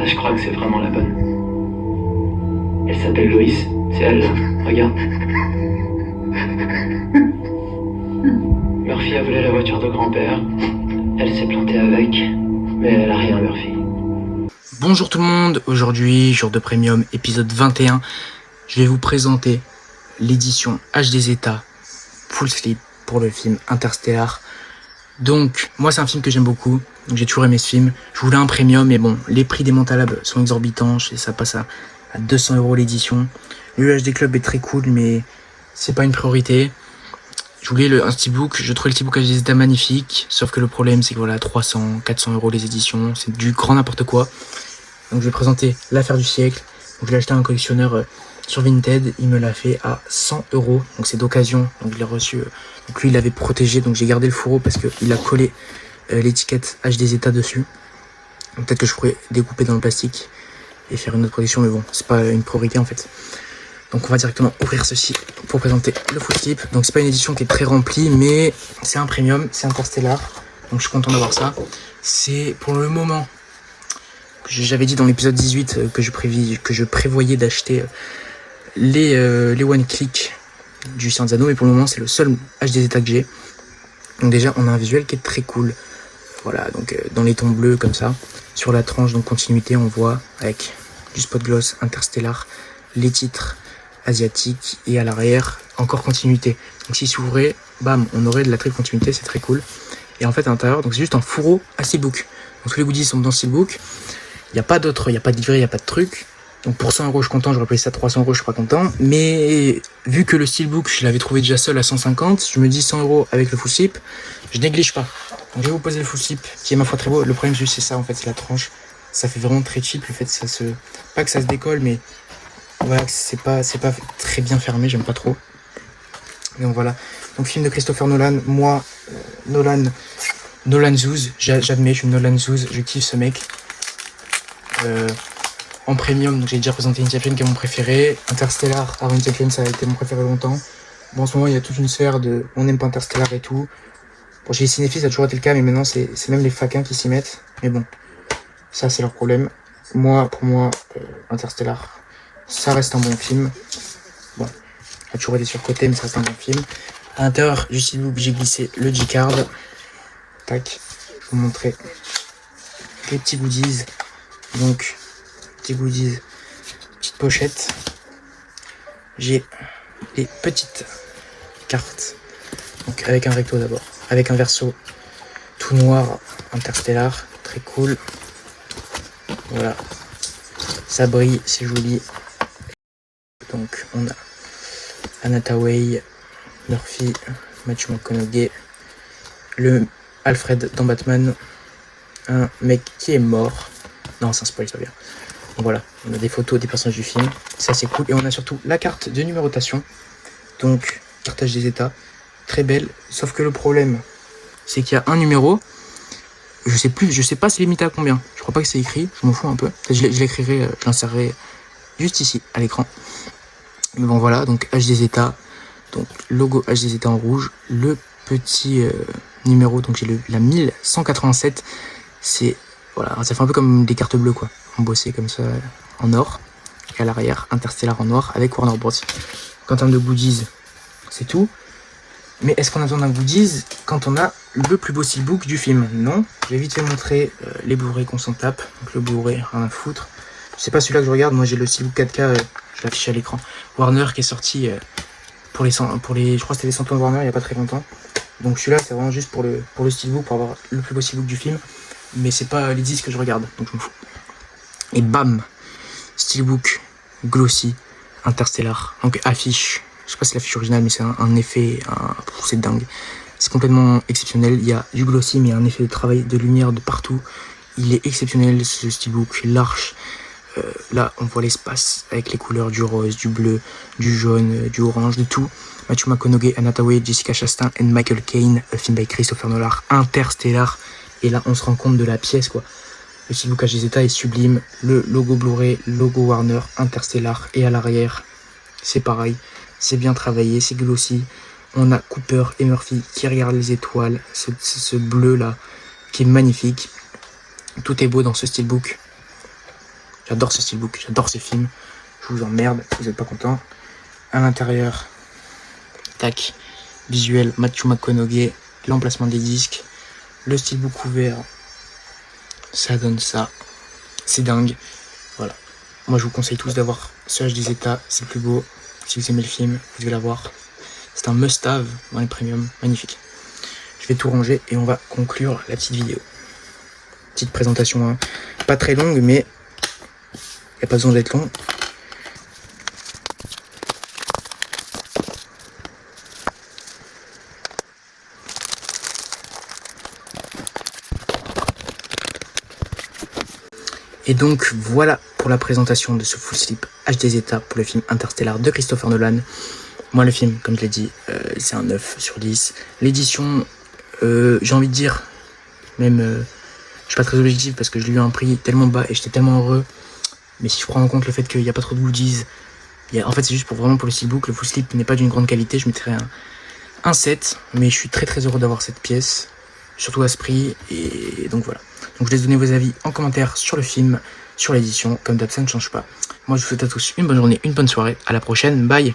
je crois que c'est vraiment la bonne. Elle s'appelle Loïs, c'est elle, regarde. Murphy a volé la voiture de grand-père. Elle s'est plantée avec, mais elle a rien, Murphy. Bonjour tout le monde, aujourd'hui, jour de premium, épisode 21. Je vais vous présenter l'édition HDZ Full Slip pour le film Interstellar. Donc, moi c'est un film que j'aime beaucoup, donc j'ai toujours aimé ce film. Je voulais un premium, mais bon, les prix des Montalab sont exorbitants, et ça passe à 200 € l'édition. Le HD Club est très cool, mais c'est pas une priorité. Je voulais un steelbook, je trouvais le steelbook HDZ magnifique, sauf que le problème c'est que voilà, 300, 400 € les éditions, c'est du grand n'importe quoi. Donc je vais présenter l'affaire du siècle. Donc je l'ai acheté à un collectionneur sur Vinted, il me l'a fait à 100 €, donc c'est d'occasion, donc je l'ai reçu. Donc lui il l'avait protégé, donc j'ai gardé le fourreau parce qu'il a collé l'étiquette HDZ dessus. Donc peut-être que je pourrais découper dans le plastique et faire une autre protection, mais bon, c'est pas une priorité en fait. Donc on va directement ouvrir ceci pour présenter le full slip. Donc c'est pas une édition qui est très remplie, mais c'est un premium, c'est Interstellar. Donc je suis content d'avoir ça. C'est pour le moment, j'avais dit dans l'épisode 18 que je prévoyais d'acheter les one click du Seigneur des Anneaux, mais pour le moment c'est le seul HD que j'ai. Donc déjà on a un visuel qui est très cool. Voilà, donc dans les tons bleus comme ça. Sur la tranche, donc continuité, on voit avec du spot gloss Interstellar, les titres asiatiques, et à l'arrière encore continuité. Donc si s'ouvrait, bam, on aurait de la triple continuité, c'est très cool. Et en fait à l'intérieur, donc c'est juste un fourreau à steelbook. Donc tous les goodies sont dans le steelbook. Il n'y a pas d'autres, il n'y a pas de livret, il n'y a pas de truc. Donc pour 100 € je suis content, j'aurais payé ça 300 €, je suis pas content. Mais vu que le steelbook, je l'avais trouvé déjà seul à 150, je me dis 100 € avec le full slip, je néglige pas. Donc je vais vous poser le full slip, qui est ma foi très beau. Le problème c'est ça en fait, c'est la tranche. Ça fait vraiment très cheap, le fait ça se... Pas que ça se décolle, mais voilà, c'est pas très bien fermé, j'aime pas trop. Donc voilà. Donc film de Christopher Nolan, moi, Nolan Zouz, j'admets, je suis Nolan Zouz, je kiffe ce mec. En premium, donc j'ai déjà présenté Inception qui est mon préféré. Interstellar, avant Inception ça a été mon préféré longtemps. Bon, en ce moment il y a toute une sphère de on n'aime pas Interstellar et tout. Bon, chez les cinéphiles ça a toujours été le cas, mais maintenant c'est même les faquins qui s'y mettent. Mais bon, ça c'est leur problème. Pour moi, Interstellar, ça reste un bon film. Bon, il a toujours été surcoté, mais ça reste un bon film. À l'intérieur du steelbook, j'ai glissé le G-Card. Tac, je vais vous montrer les petits goodies. Donc, petits goodies, petite pochette. J'ai les petites cartes. Donc, avec un recto d'abord. Avec un verso tout noir, Interstellar. Très cool. Voilà. Ça brille, c'est joli. Donc, on a Anna Tawai, Murphy, Matthew McConaughey, le Alfred dans Batman, un mec qui est mort. Non, c'est un spoil, ça vient. Donc voilà, on a des photos des personnages du film, ça c'est cool. Et on a surtout la carte de numérotation, donc carte des états, très belle. Sauf que le problème, c'est qu'il y a un numéro, je sais pas c'est limité à combien. Je crois pas que c'est écrit, je m'en fous un peu. Je l'écrirai, je l'insérerai juste ici, à l'écran. Mais bon voilà, donc HD états, donc logo HD états en rouge, le petit numéro, donc j'ai la 1187, c'est... Voilà, ça fait un peu comme des cartes bleues quoi, embossées comme ça en or. Et à l'arrière, Interstellar en noir avec Warner Bros. En termes de goodies, c'est tout. Mais est-ce qu'on a besoin d'un goodies quand on a le plus beau steelbook du film? Non. Je vais vite fait montrer les Blu-ray qu'on s'en tape. Donc le Blu-ray, rien à foutre. C'est pas celui-là que je regarde, moi j'ai le steelbook 4K, je l'affiche à l'écran. Warner qui est sorti pour les, je crois que c'était les 100 ans de Warner il y a pas très longtemps. Donc celui-là c'est vraiment juste pour le steelbook, pour avoir le plus beau steelbook du film. Mais c'est pas les disques que je regarde, donc je m'en fous. Et bam, steelbook glossy Interstellar. Donc affiche, je sais pas si c'est l'affiche originale, mais c'est un effet, c'est dingue. C'est complètement exceptionnel. Il y a du glossy, mais il y a un effet de travail de lumière de partout. Il est exceptionnel ce steelbook, l'arche. Là, on voit l'espace avec les couleurs du rose, du bleu, du jaune, du orange, de tout. Matthew McConaughey, Anna Tawai, Jessica Chastain et Michael Caine, film by Christopher Nolan, Interstellar. Et là, on se rend compte de la pièce, quoi. Le steelbook HDZ est sublime. Le logo Blu-ray, logo Warner, Interstellar. Et à l'arrière, c'est pareil. C'est bien travaillé, c'est glossy. On a Cooper et Murphy qui regardent les étoiles. Ce bleu-là, qui est magnifique. Tout est beau dans ce steelbook. J'adore ce steelbook, j'adore ces films. Je vous emmerde, vous n'êtes pas content. À l'intérieur, tac, visuel Matthew McConaughey, l'emplacement des disques, le steelbook ouvert, ça donne ça. C'est dingue. Voilà. Moi, je vous conseille tous d'avoir ce H des États, c'est le plus beau. Si vous aimez le film, vous devez l'avoir. C'est un must-have dans les premiums, magnifique. Je vais tout ranger et on va conclure la petite vidéo. Petite présentation, hein. Pas très longue, mais il n'y a pas besoin d'être long. Et donc voilà pour la présentation de ce full slip H des États pour le film Interstellar de Christopher Nolan. Moi le film, comme je l'ai dit, c'est un 9 sur 10. L'édition, j'ai envie de dire, même, je suis pas très objectif parce que je lui ai eu un prix tellement bas et j'étais tellement heureux. Mais si je prends en compte le fait qu'il n'y a pas trop de goodies, en fait c'est juste vraiment pour le steelbook, le full slip n'est pas d'une grande qualité, je mettrais un 7. Mais je suis très très heureux d'avoir cette pièce, surtout à ce prix, et donc voilà. Donc je vous laisse donner vos avis en commentaire sur le film, sur l'édition, comme d'hab ça ne change pas. Moi je vous souhaite à tous une bonne journée, une bonne soirée, à la prochaine, bye.